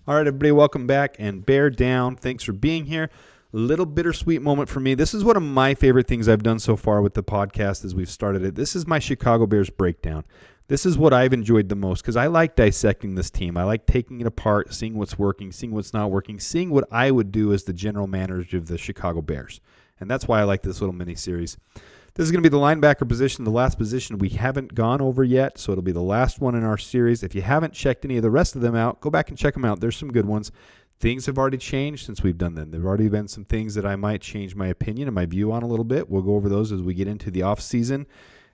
All right, everybody, welcome back and bear down. Thanks for being here. A little bittersweet moment for me. This is one of my favorite things I've done so far with the podcast as we've started it. This is my Chicago Bears breakdown. This is what I've enjoyed the most because I like dissecting this team. I like taking it apart, seeing what's working, seeing what's not working, seeing what I would do as the general manager of the Chicago Bears. And that's why I like this little mini-series. This is going to be the linebacker position, the last position we haven't gone over yet, so it'll be the last one in our series. If you haven't checked any of the rest of them out, go back and check them out. There's some good ones. Things have already changed since we've done them. There have already been some things that I might change my opinion and my view on a little bit. We'll go over those as we get into the off season.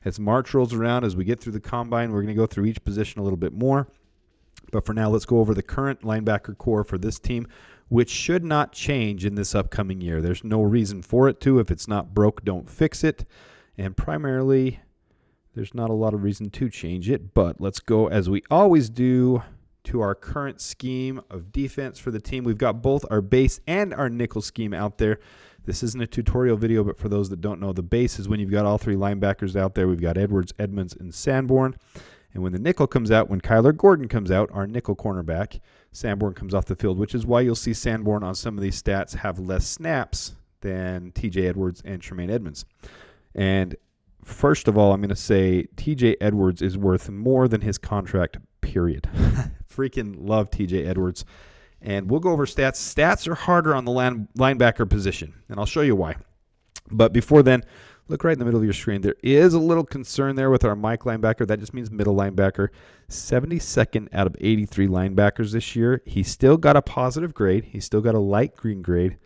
As March rolls around, as we get through the combine, we're going to go through each position a little bit more. But for now, let's go over the current linebacker core for this team, which should not change in this upcoming year. There's no reason for it to. If it's not broke, don't fix it. And primarily, there's not a lot of reason to change it. But let's go, as we always do, to our current scheme of defense for the team. We've got both our base and our nickel scheme out there. This isn't a tutorial video, but for those that don't know, the base is when you've got all three linebackers out there. We've got Edwards, Edmonds, and Sanborn. And when the nickel comes out, when Kyler Gordon comes out, our nickel cornerback, Sanborn comes off the field, which is why you'll see Sanborn on some of these stats have less snaps than TJ Edwards and Tremaine Edmonds. And first of all, I'm going to say TJ Edwards is worth more than his contract, period. Freaking love TJ Edwards. And we'll go over stats. Stats are harder on the linebacker position, and I'll show you why. But before then, look right in the middle of your screen. There is a little concern there with our Mike linebacker. That just means middle linebacker. 72nd out of 83 linebackers this year. He's still got a positive grade. He's still got a light green grade.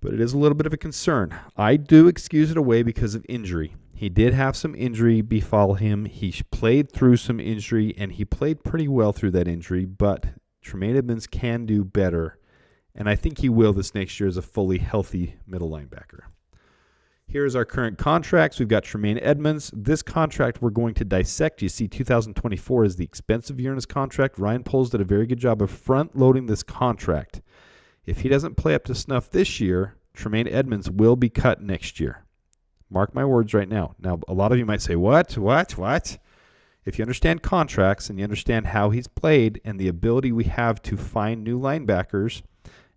But it is a little bit of a concern. I do excuse it away because of injury. He did have some injury befall him. He played through some injury, and he played pretty well through that injury. But Tremaine Edmonds can do better, and I think he will this next year as a fully healthy middle linebacker. Here's our current contracts. We've got Tremaine Edmonds. This contract we're going to dissect. You see 2024 is the expensive year in his contract. Ryan Poles did a very good job of front-loading this contract. If he doesn't play up to snuff this year, Tremaine Edmonds will be cut next year. Mark my words right now. Now, a lot of you might say, what? If you understand contracts and you understand how he's played and the ability we have to find new linebackers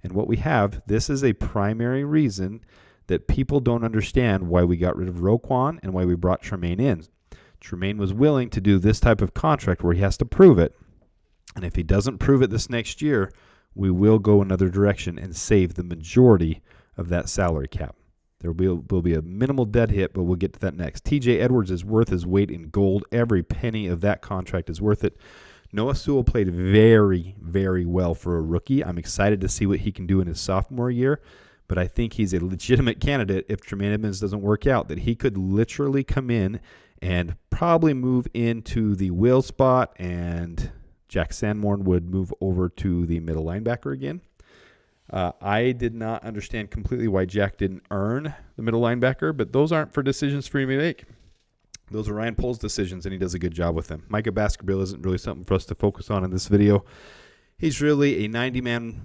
and what we have, this is a primary reason that people don't understand why we got rid of Roquan and why we brought Tremaine in. Tremaine was willing to do this type of contract where he has to prove it. And if he doesn't prove it this next year, we will go another direction and save the majority of that salary cap. There will be a minimal dead hit, but we'll get to that next. TJ Edwards is worth his weight in gold. Every penny of that contract is worth it. Noah Sewell played very, very well for a rookie. I'm excited to see what he can do in his sophomore year, but I think he's a legitimate candidate if Tremaine Edmonds doesn't work out, that he could literally come in and probably move into the will spot, and Jack Sanborn would move over to the middle linebacker again. I did not understand completely why Jack didn't earn the middle linebacker, but those aren't for decisions for him to make. Those are Ryan Poles' decisions, and he does a good job with them. Micah Baskerville isn't really something for us to focus on in this video. He's really a 90-man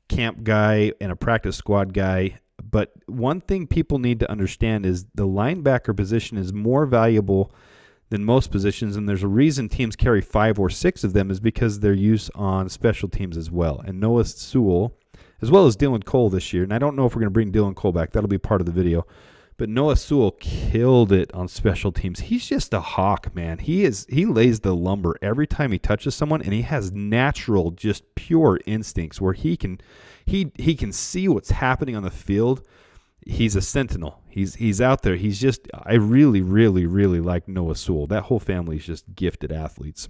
camp guy and a practice squad guy. But one thing people need to understand is the linebacker position is more valuable than most positions, and there's a reason teams carry 5 or 6 of them is because they're used on special teams as well. And Noah Sewell, as well as Dylan Cole this year, and I don't know if we're going to bring Dylan Cole back. That'll be part of the video. But Noah Sewell killed it on special teams. He's just a hawk, man. He lays the lumber every time he touches someone, and he has natural, just pure instincts where he can see what's happening on the field. He's a sentinel. He's out there. I really, really, really like Noah Sewell. That whole family is just gifted athletes.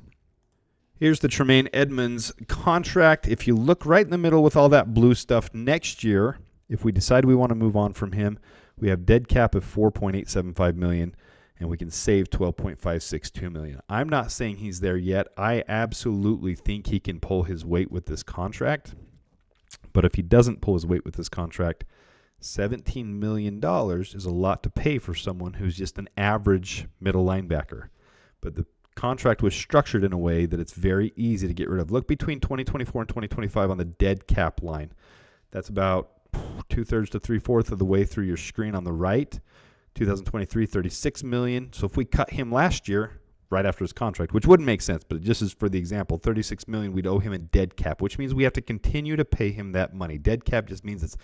Here's the Tremaine Edmonds contract. If you look right in the middle with all that blue stuff, next year, if we decide we want to move on from him, we have dead cap of $4.875 million, and we can save $12.562 million. I'm not saying he's there yet. I absolutely think he can pull his weight with this contract. But if he doesn't pull his weight with this contract, $17 million is a lot to pay for someone who's just an average middle linebacker. But the contract was structured in a way that it's very easy to get rid of. Look between 2024 and 2025 on the dead cap line. That's about 2/3 to 3/4 of the way through your screen on the right. 2023, $36 million. So if we cut him last year, right after his contract, which wouldn't make sense, but just as for the example, $36 million we'd owe him in dead cap, which means we have to continue to pay him that money. Dead cap just means it's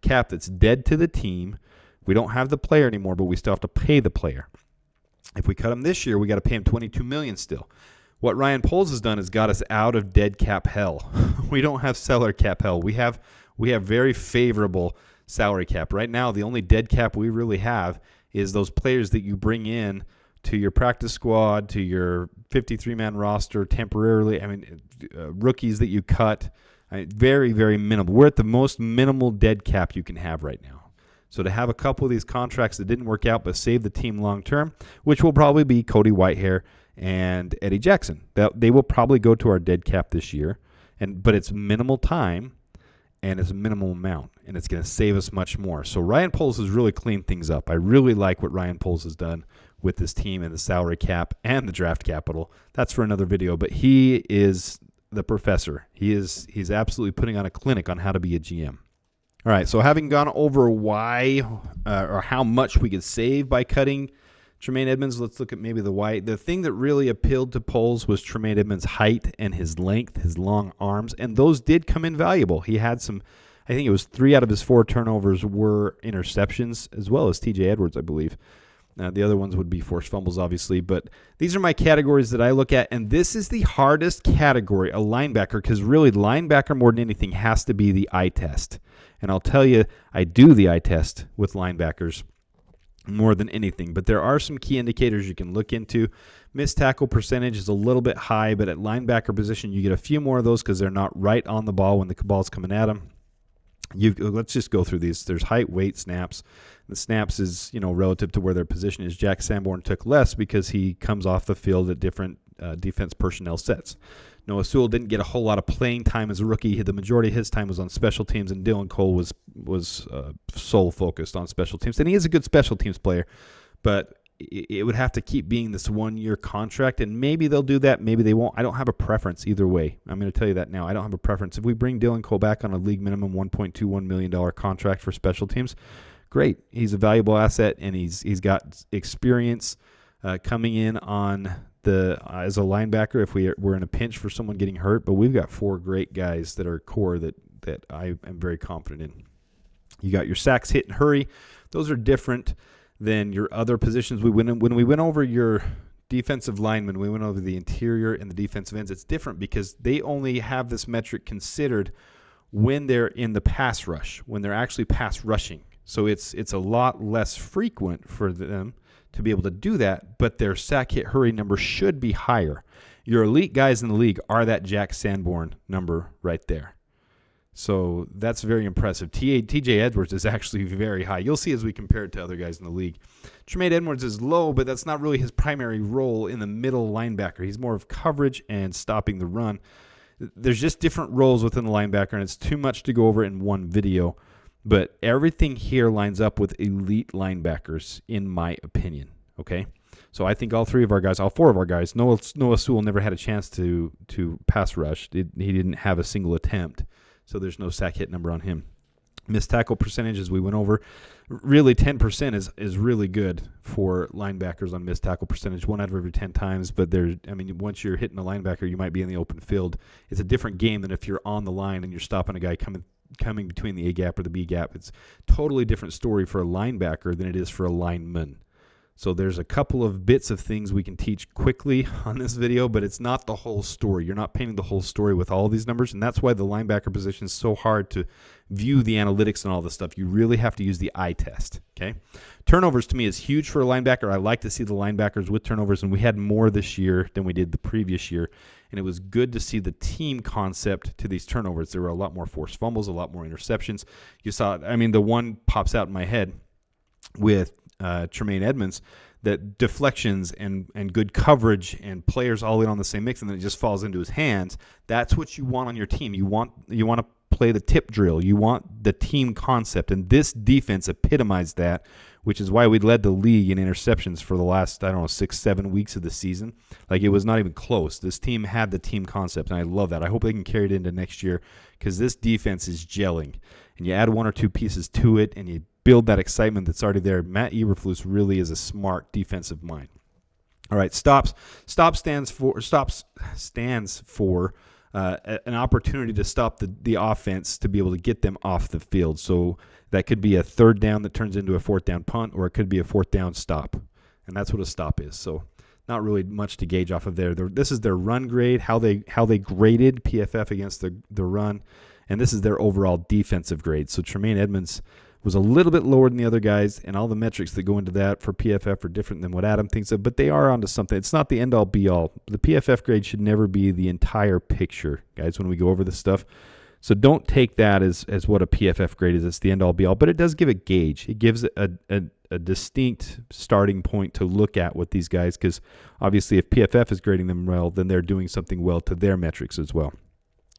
cap that's dead to the team. We don't have the player anymore, but we still have to pay the player. If we cut him this year, we got to pay him $22 million still. What Ryan Poles has done is got us out of dead cap hell. We don't have salary cap hell. We have very favorable salary cap. Right now, the only dead cap we really have is those players that you bring in to your practice squad, to your 53-man roster temporarily. I mean, rookies that you cut. Very, very minimal. We're at the most minimal dead cap you can have right now. So to have a couple of these contracts that didn't work out but save the team long term, which will probably be Cody Whitehair and Eddie Jackson. They will probably go to our dead cap this year, but it's minimal time and it's a minimal amount, and it's going to save us much more. So Ryan Poles has really cleaned things up. I really like what Ryan Poles has done with this team and the salary cap and the draft capital. That's for another video, but he is the professor. He's absolutely putting on a clinic on how to be a GM. All right, so having gone over why or how much we could save by cutting Tremaine Edmunds, let's look at maybe the why. The thing that really appealed to Poles was Tremaine Edmunds' height and his length, his long arms, and those did come in valuable. He had some, I think it was 3 out of his 4 turnovers were interceptions, as well as TJ Edwards, I believe. The other ones would be forced fumbles, obviously, but these are my categories that I look at, and this is the hardest category, a linebacker, because really linebacker more than anything has to be the eye test. And I'll tell you, I do the eye test with linebackers more than anything, but there are some key indicators you can look into. Missed tackle percentage is a little bit high, but at linebacker position, you get a few more of those because they're not right on the ball when the ball's coming at them. Let's just go through these. There's height, weight, snaps. The snaps is, relative to where their position is. Jack Sanborn took less because he comes off the field at different defense personnel sets. Noah Sewell didn't get a whole lot of playing time as a rookie. The majority of his time was on special teams, and Dylan Cole was sole focused on special teams. And he is a good special teams player, but it would have to keep being this 1-year contract, and maybe they'll do that, maybe they won't. I don't have a preference either way. I'm going to tell you that now. I don't have a preference. If we bring Dylan Cole back on a league minimum $1.21 million contract for special teams, great. He's a valuable asset, and he's got experience coming in on as a linebacker if we're in a pinch for someone getting hurt. But we've got 4 great guys that are core that I am very confident in. You got your sacks, hit, and hurry. Those are different than your other positions. When we went over your defensive linemen, we went over the interior and the defensive ends. It's different because they only have this metric considered when they're in the pass rush, when they're actually pass rushing. So it's a lot less frequent for them to be able to do that, but their sack, hit, hurry number should be higher. Your elite guys in the league are that Jack Sanborn number right there. So that's very impressive. TJ Edwards is actually very high. You'll see as we compare it to other guys in the league. Tremaine Edwards is low, but that's not really his primary role in the middle linebacker. He's more of coverage and stopping the run. There's just different roles within the linebacker, and it's too much to go over in one video. But everything here lines up with elite linebackers, in my opinion. Okay? So I think all 4 of our guys, Noah Sewell never had a chance to pass rush. He didn't have a single attempt. So there's no sack hit number on him. Missed tackle percentage, as we went over, really 10% is really good for linebackers on missed tackle percentage, 1 out of every 10 times. But once you're hitting a linebacker, you might be in the open field. It's a different game than if you're on the line and you're stopping a guy coming between the A gap or the B gap. It's a totally different story for a linebacker than it is for a lineman. So there's a couple of bits of things we can teach quickly on this video, but it's not the whole story. You're not painting the whole story with all these numbers, and that's why the linebacker position is so hard to view the analytics and all this stuff. You really have to use the eye test, okay? Turnovers to me is huge for a linebacker. I like to see the linebackers with turnovers, and we had more this year than we did the previous year, and it was good to see the team concept to these turnovers. There were a lot more forced fumbles, a lot more interceptions. You saw, the one pops out in my head with Tremaine Edmunds, that deflections and good coverage and players all in on the same mix, and then it just falls into his hands. That's what you want on your team. You want to play the tip drill. You want the team concept, and this defense epitomized that, which is why we led the league in interceptions for the last 6-7 weeks of the season. Like, it was not even close. This team had the team concept, and I love that. I hope they can carry it into next year because this defense is gelling, and you add 1 or 2 pieces to it, and you build that excitement that's already there. Matt Eberflus really is a smart defensive mind. All right, stops stands for an opportunity to stop the offense to be able to get them off the field. So that could be a third down that turns into a fourth down punt, or it could be a fourth down stop, and that's what a stop is. So not really much to gauge off of there. This is their run grade, how they graded PFF against the run, and this is their overall defensive grade. So Tremaine Edmunds was a little bit lower than the other guys, and all the metrics that go into that for PFF are different than what Adam thinks of, but they are onto something. It's not the end-all, be-all. The PFF grade should never be the entire picture, guys, when we go over this stuff. So don't take that as what a PFF grade is. It's the end-all, be-all, but it does give a gauge. It gives a distinct starting point to look at with these guys, because obviously if PFF is grading them well, then they're doing something well to their metrics as well.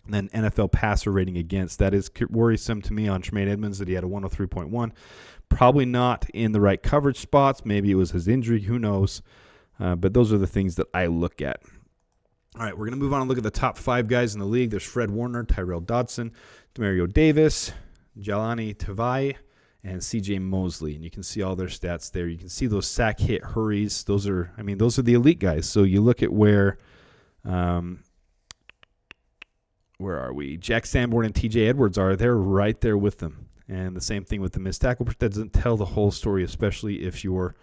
And then NFL passer rating against. That is worrisome to me on Tremaine Edmunds that he had a 103.1. Probably not in the right coverage spots. Maybe it was his injury. Who knows? But those are the things that I look at. All right, we're going to move on and look at the top 5 guys in the league. There's Fred Warner, Tyrell Dodson, Demario Davis, Jelani Tavai, and C.J. Mosley. And you can see all their stats there. You can see those sack hit hurries. Those are the elite guys. So you look at where are we? Jack Sanborn and T.J. Edwards are. They're right there with them. And the same thing with the missed tackle. That doesn't tell the whole story, especially if you're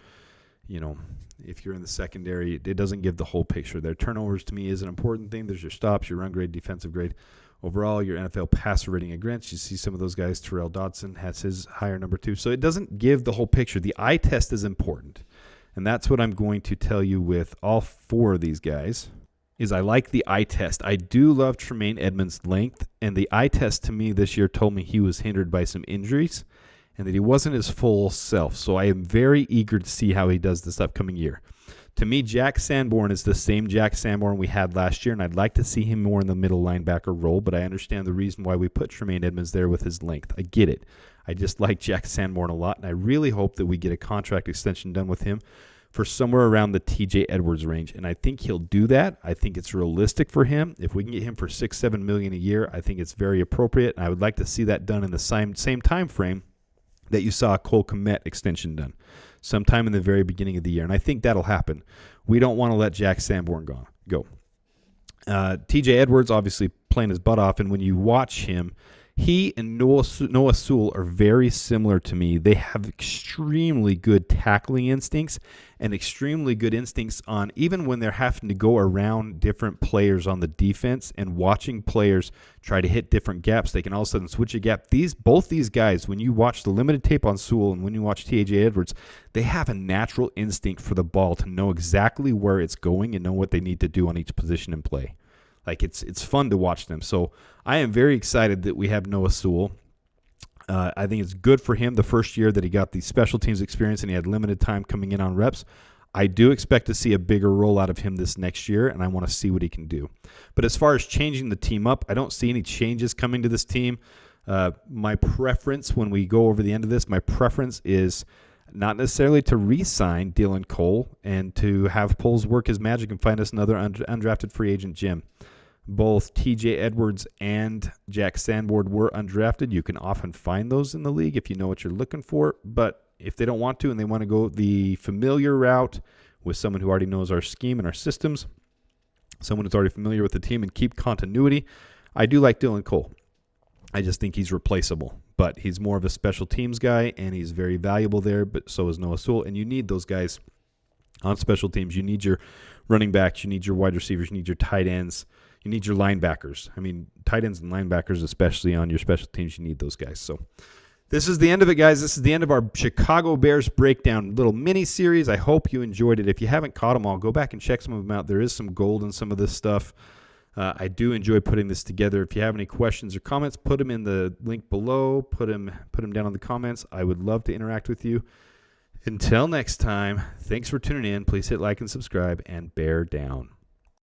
in the secondary. It doesn't give the whole picture. Their turnovers, to me, is an important thing. There's your stops, your run grade, defensive grade. Overall, your NFL passer rating against. You see some of those guys. Tyrell Dodson has his higher number 2. So it doesn't give the whole picture. The eye test is important. And that's what I'm going to tell you with all 4 of these guys. Is I like the eye test. I do love Tremaine Edmunds' length, and the eye test to me this year told me he was hindered by some injuries and that he wasn't his full self. So I am very eager to see how he does this upcoming year. To me, Jack Sanborn is the same Jack Sanborn we had last year, and I'd like to see him more in the middle linebacker role, but I understand the reason why we put Tremaine Edmunds there with his length. I get it. I just like Jack Sanborn a lot, and I really hope that we get a contract extension done with him for somewhere around the T.J. Edwards range, and I think he'll do that. I think it's realistic for him. If we can get him for $6-7 million a year, I think it's very appropriate, and I would like to see that done in the same time frame that you saw a Cole Kmet extension done, sometime in the very beginning of the year, and I think that'll happen. We don't want to let Jack Sanborn go. T.J. Edwards obviously playing his butt off, and when you watch him, he and Noah Sewell are very similar to me. They have extremely good tackling instincts and extremely good instincts on even when they're having to go around different players on the defense and watching players try to hit different gaps. They can all of a sudden switch a gap. Both these guys, when you watch the limited tape on Sewell and when you watch T.J. Edwards, they have a natural instinct for the ball to know exactly where it's going and know what they need to do on each position and play. Like it's fun to watch them. So I am very excited that we have Noah Sewell. I think it's good for him the first year that he got the special teams experience and he had limited time coming in on reps. I do expect to see a bigger role out of him this next year, and I want to see what he can do. But as far as changing the team up, I don't see any changes coming to this team. My preference, when we go over the end of this, my preference is not necessarily to re-sign Dylan Cole and to have Poles work his magic and find us another undrafted free agent gem. Both T.J. Edwards and Jack Sanborn were undrafted. You can often find those in the league if you know what you're looking for. But if they don't want to and they want to go the familiar route with someone who already knows our scheme and our systems, someone who's already familiar with the team and keep continuity, I do like Dylan Cole. I just think he's replaceable. But he's more of a special teams guy, and he's very valuable there, but so is Noah Sewell. And you need those guys on special teams. You need your running backs. You need your wide receivers. You need your tight ends. You need your linebackers. I mean, tight ends and linebackers, especially on your special teams, you need those guys. So this is the end of it, guys. This is the end of our Chicago Bears breakdown little mini-series. I hope you enjoyed it. If you haven't caught them all, go back and check some of them out. There is some gold in some of this stuff. I do enjoy putting this together. If you have any questions or comments, put them in the link below. Put them down in the comments. I would love to interact with you. Until next time, thanks for tuning in. Please hit like and subscribe, and bear down.